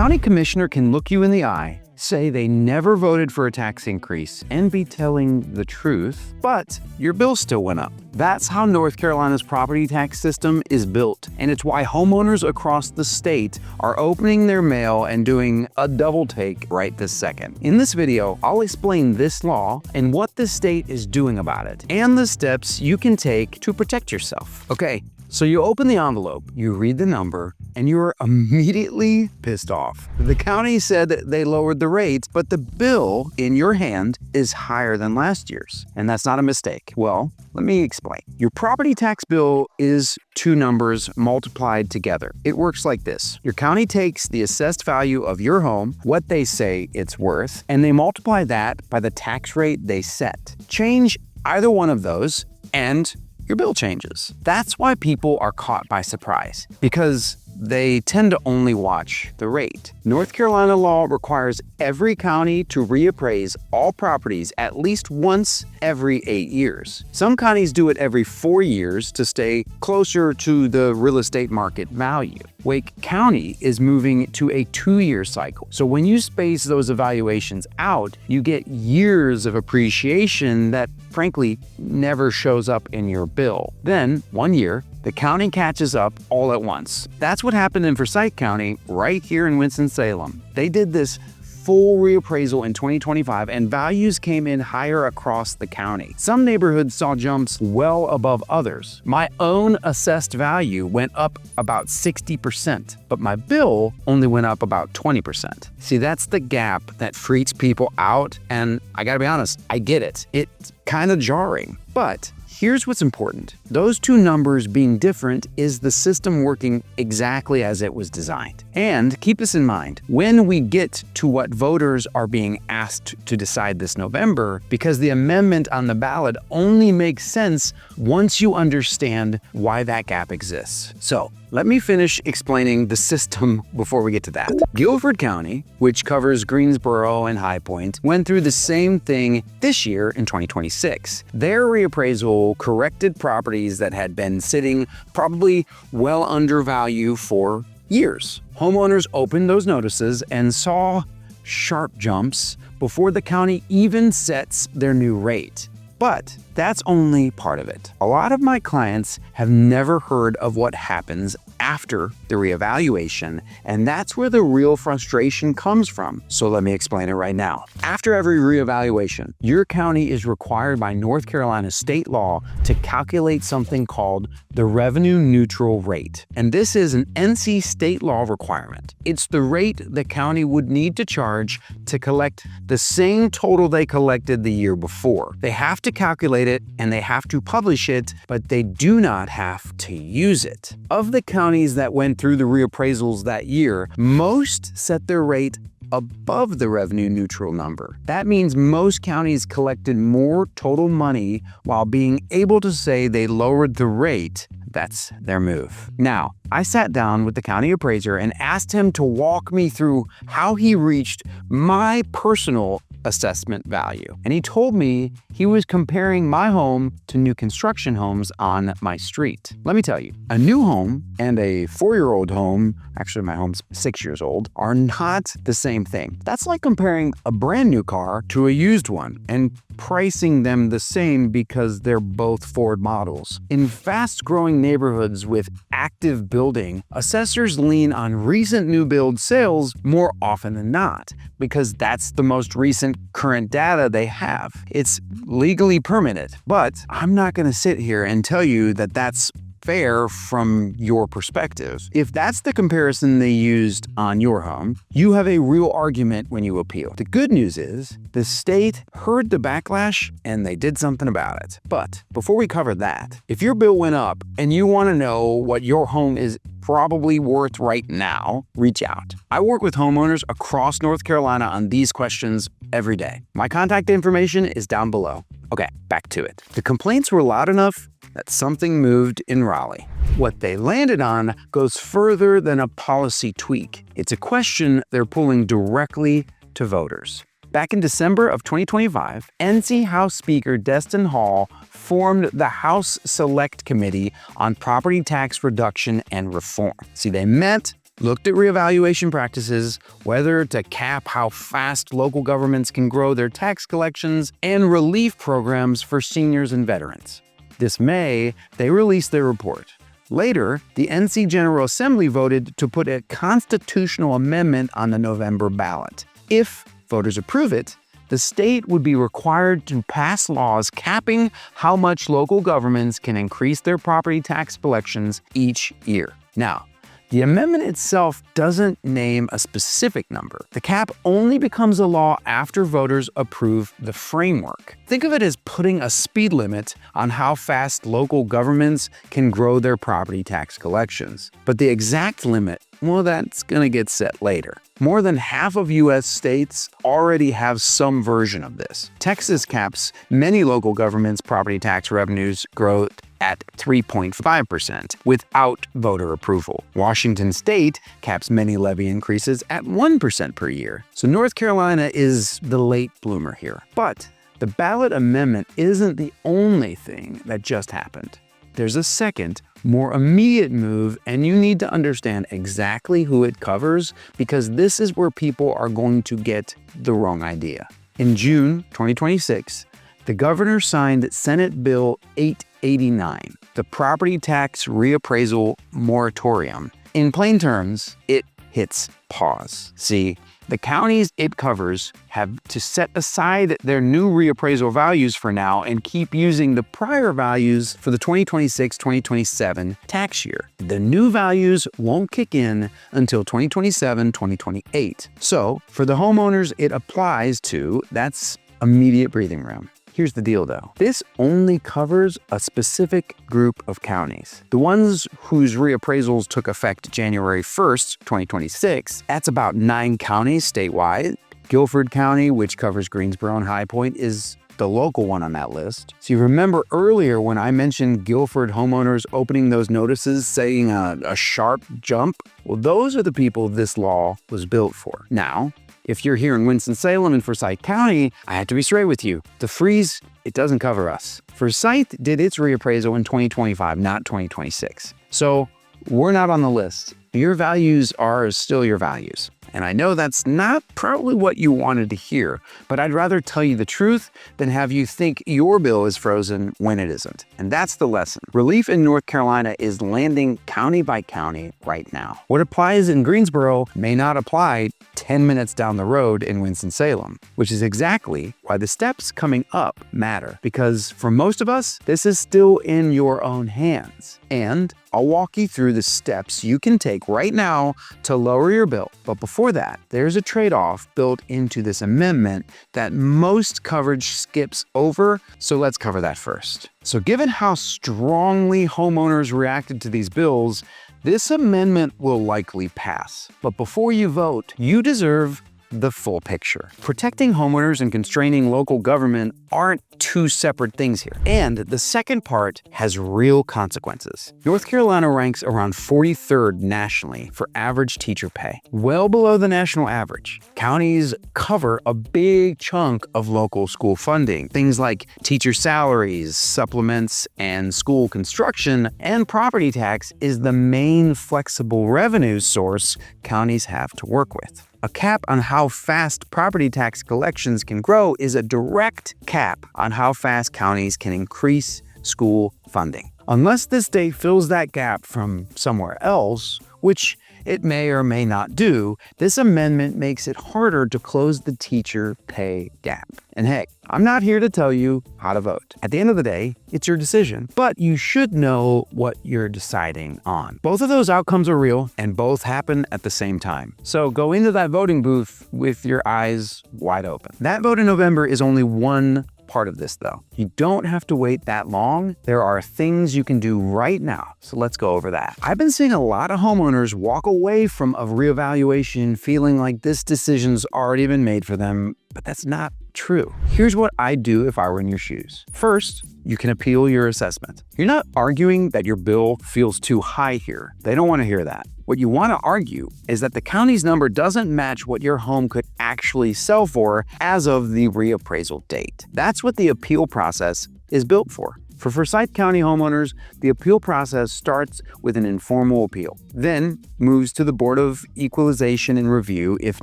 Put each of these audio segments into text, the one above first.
county commissioner can look you in the eye, say they never voted for a tax increase, and be telling the truth, but your bill still went up. That's how North Carolina's property tax system is built, and it's why homeowners across the state are opening their mail and doing a double take right this second. In this video, I'll explain this law and what the state is doing about it, and the steps you can take to protect yourself. Okay, so you open the envelope, you read the number, and you're immediately pissed off. The county said they lowered the rates, but the bill in your hand is higher than last year's. And that's not a mistake. Well, let me explain. Your property tax bill is two numbers multiplied together. It works like this. Your county takes the assessed value of your home, what they say it's worth, and they multiply that by the tax rate they set. Change either one of those, and your bill changes. That's why people are caught by surprise, because they tend to only watch the rate. North Carolina law requires every county to reappraise all properties at least once every 8 years. Some counties do it every 4 years to stay closer to the real estate market value. Wake County is moving to a 2-year cycle. So when you space those evaluations out, you get years of appreciation that frankly never shows up in your bill. Then 1 year, the county catches up all at once. That's what happened in Forsyth County right here in Winston-Salem. They did this full reappraisal in 2025 and values came in higher across the county. Some neighborhoods saw jumps well above others. My own assessed value went up about 60%, but my bill only went up about 20%. See, that's the gap that freaks people out, and I gotta be honest, I get it. It's kind of jarring, but here's what's important. Those two numbers being different is the system working exactly as it was designed. And keep this in mind, when we get to what voters are being asked to decide this November, because the amendment on the ballot only makes sense once you understand why that gap exists. So, let me finish explaining the system before we get to that. Guilford County, which covers Greensboro and High Point, went through the same thing this year in 2026. Their reappraisal corrected properties that had been sitting probably well under value for years. Homeowners opened those notices and saw sharp jumps before the county even sets their new rate. But that's only part of it. A lot of my clients have never heard of what happens after the reevaluation, and that's where the real frustration comes from. So let me explain it right now. After every reevaluation, your county is required by North Carolina state law to calculate something called the revenue neutral rate. And this is an NC state law requirement. It's the rate the county would need to charge to collect the same total they collected the year before. They have to calculate it and they have to publish it, but they do not have to use it. Of the counties that went through the reappraisals that year, most set their rate above the revenue neutral number. That means most counties collected more total money while being able to say they lowered the rate. That's their move. Now, I sat down with the county appraiser and asked him to walk me through how he reached my personal assessment value. And he told me he was comparing my home to new construction homes on my street. Let me tell you, a new home and a 4-year-old home, actually my home's 6 years old, are not the same thing. That's like comparing a brand new car to a used one and pricing them the same because they're both Ford models. In fast-growing neighborhoods with active building, assessors lean on recent new build sales more often than not because that's the most recent current data they have. It's legally permitted, but I'm not going to sit here and tell you that that's fair from your perspective. If that's the comparison they used on your home, you have a real argument when you appeal. The good news is the state heard the backlash and they did something about it. But before we cover that, if your bill went up and you want to know what your home is probably worth right now, reach out. I work with homeowners across North Carolina on these questions every day. My contact information is down below. Okay, back to it. The complaints were loud enough that something moved in Raleigh. What they landed on goes further than a policy tweak. It's a question they're pulling directly to voters. Back in December of 2025, NC House Speaker Destin Hall formed the House Select Committee on Property Tax Reduction and Reform. See, they met, looked at reevaluation practices, whether to cap how fast local governments can grow their tax collections, and relief programs for seniors and veterans. This May, they released their report. Later, the NC General Assembly voted to put a constitutional amendment on the November ballot. If voters approve it, the state would be required to pass laws capping how much local governments can increase their property tax collections each year. Now, the amendment itself doesn't name a specific number. The cap only becomes a law after voters approve the framework. Think of it as putting a speed limit on how fast local governments can grow their property tax collections. But the exact limit, well, that's going to get set later. More than half of U.S. states already have some version of this. Texas caps many local governments' property tax revenues growth at 3.5% without voter approval. Washington State caps many levy increases at 1% per year. So North Carolina is the late bloomer here. But the ballot amendment isn't the only thing that just happened. There's a second, more immediate move, and you need to understand exactly who it covers because this is where people are going to get the wrong idea. In June 2026, the governor signed Senate Bill 889, the Property Tax Reappraisal Moratorium. In plain terms, it hits pause. See, the counties it covers have to set aside their new reappraisal values for now and keep using the prior values for the 2026-2027 tax year. The new values won't kick in until 2027-2028. So, for the homeowners it applies to, that's immediate breathing room. Here's the deal though. This only covers a specific group of counties. The ones whose reappraisals took effect January 1st, 2026, that's about 9 counties statewide. Guilford County, which covers Greensboro and High Point, is the local one on that list. So you remember earlier when I mentioned Guilford homeowners opening those notices saying a sharp jump? Well, those are the people this law was built for. Now, if you're here in Winston-Salem and Forsyth County, I have to be straight with you. The freeze, it doesn't cover us. Forsyth did its reappraisal in 2025, not 2026. So we're not on the list. Your values are still your values. And I know that's not probably what you wanted to hear, but I'd rather tell you the truth than have you think your bill is frozen when it isn't. And that's the lesson. Relief in North Carolina is landing county by county right now. What applies in Greensboro may not apply 10 minutes down the road in Winston-Salem, which is exactly why the steps coming up matter. Because for most of us, this is still in your own hands. And I'll walk you through the steps you can take right now to lower your bill. But before that, there's a trade-off built into this amendment that most coverage skips over, so let's cover that first. So given how strongly homeowners reacted to these bills, this amendment will likely pass. But before you vote, you deserve the full picture. Protecting homeowners and constraining local government aren't two separate things here. And the second part has real consequences. North Carolina ranks around 43rd nationally for average teacher pay, well below the national average. Counties cover a big chunk of local school funding, things like teacher salaries, supplements, and school construction, and property tax is the main flexible revenue source counties have to work with. A cap on how fast property tax collections can grow is a direct cap on how fast counties can increase school funding. Unless the state fills that gap from somewhere else, which it may or may not do, this amendment makes it harder to close the teacher pay gap. And hey, I'm not here to tell you how to vote. At the end of the day, it's your decision, but you should know what you're deciding on. Both of those outcomes are real and both happen at the same time. So go into that voting booth with your eyes wide open. That vote in November is only one part of this though. You don't have to wait that long. There are things you can do right now. So let's go over that. I've been seeing a lot of homeowners walk away from a reevaluation feeling like this decision's already been made for them, but that's not true. Here's what I'd do if I were in your shoes. First, you can appeal your assessment. You're not arguing that your bill feels too high here. They don't want to hear that. What you want to argue is that the county's number doesn't match what your home could actually sell for as of the reappraisal date. That's what the appeal process is built for. For Forsyth County homeowners, the appeal process starts with an informal appeal, then moves to the Board of Equalization and Review if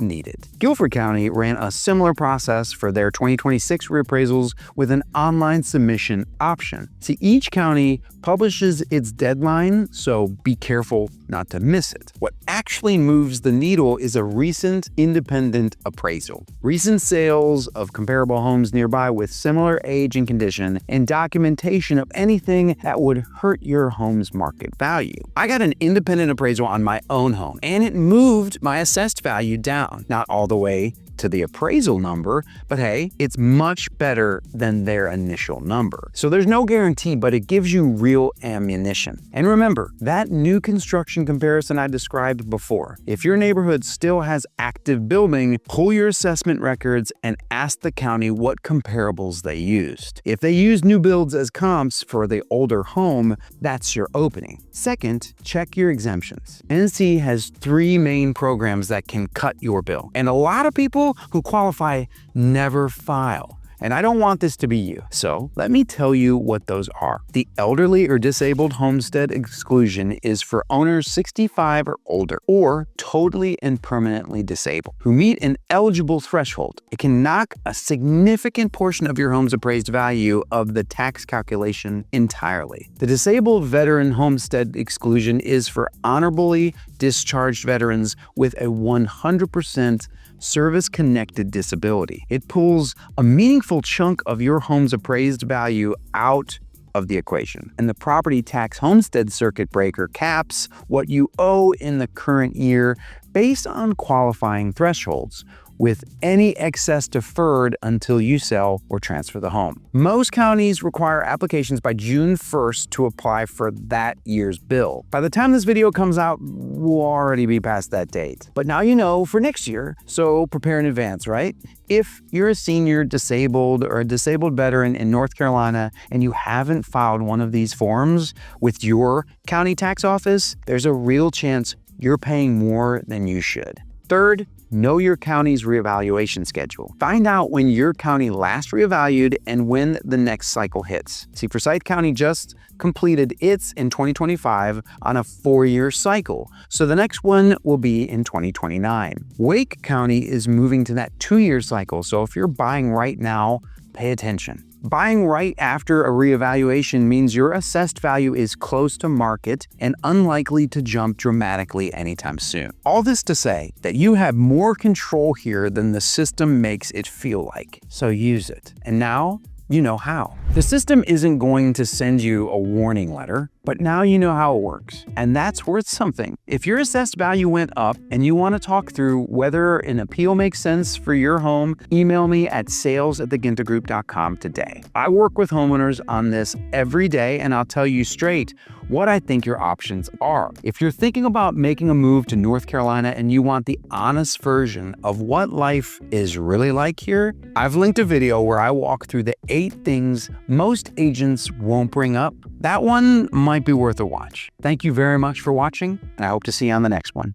needed. Guilford County ran a similar process for their 2026 reappraisals with an online submission option. See, each county publishes its deadline, so be careful not to miss it. What actually moves the needle is a recent independent appraisal. Recent sales of comparable homes nearby with similar age and condition, and documentation of anything that would hurt your home's market value. I got an independent appraisal on my own home, and it moved my assessed value down. Not all the way to the appraisal number, but hey, it's much better than their initial number. So there's no guarantee, but it gives you real ammunition. And remember, that new construction comparison I described before. If your neighborhood still has active building, pull your assessment records and ask the county what comparables they used. If they use new builds as comps for the older home, that's your opening. Second, check your exemptions. NC has 3 main programs that can cut your bill, and a lot of people who qualify never file. And I don't want this to be you, so let me tell you what those are. The elderly or disabled homestead exclusion is for owners 65 or older, or totally and permanently disabled, who meet an eligible threshold. It can knock a significant portion of your home's appraised value of the tax calculation entirely. The disabled veteran homestead exclusion is for honorably discharged veterans with a 100% service-connected disability. It pulls a meaningful chunk of your home's appraised value out of the equation. And the property tax homestead circuit breaker caps what you owe in the current year based on qualifying thresholds, with any excess deferred until you sell or transfer the home. Most counties require applications by June 1st to apply for that year's bill. By the time this video comes out, we'll already be past that date. But now you know for next year, so prepare in advance, right? If you're a senior, disabled, or a disabled veteran in North Carolina and you haven't filed one of these forms with your county tax office, there's a real chance you're paying more than you should. Third, know your county's reevaluation schedule. Find out when your county last reevaluated and when the next cycle hits. See, Forsyth County just completed its in 2025 on a 4-year cycle, so the next one will be in 2029. Wake County is moving to that 2-year cycle, so if you're buying right now, pay attention. Buying right after a reevaluation means your assessed value is close to market and unlikely to jump dramatically anytime soon. All this to say that you have more control here than the system makes it feel like, so use it. And now, you know how. The system isn't going to send you a warning letter, but now you know how it works, and that's worth something. If your assessed value went up and you want to talk through whether an appeal makes sense for your home, email me at sales@theginthergroup.com today. I work with homeowners on this every day, and I'll tell you straight what I think your options are. If you're thinking about making a move to North Carolina and you want the honest version of what life is really like here, I've linked a video where I walk through the 8 things most agents won't bring up. That one might be worth a watch. Thank you very much for watching, and I hope to see you on the next one.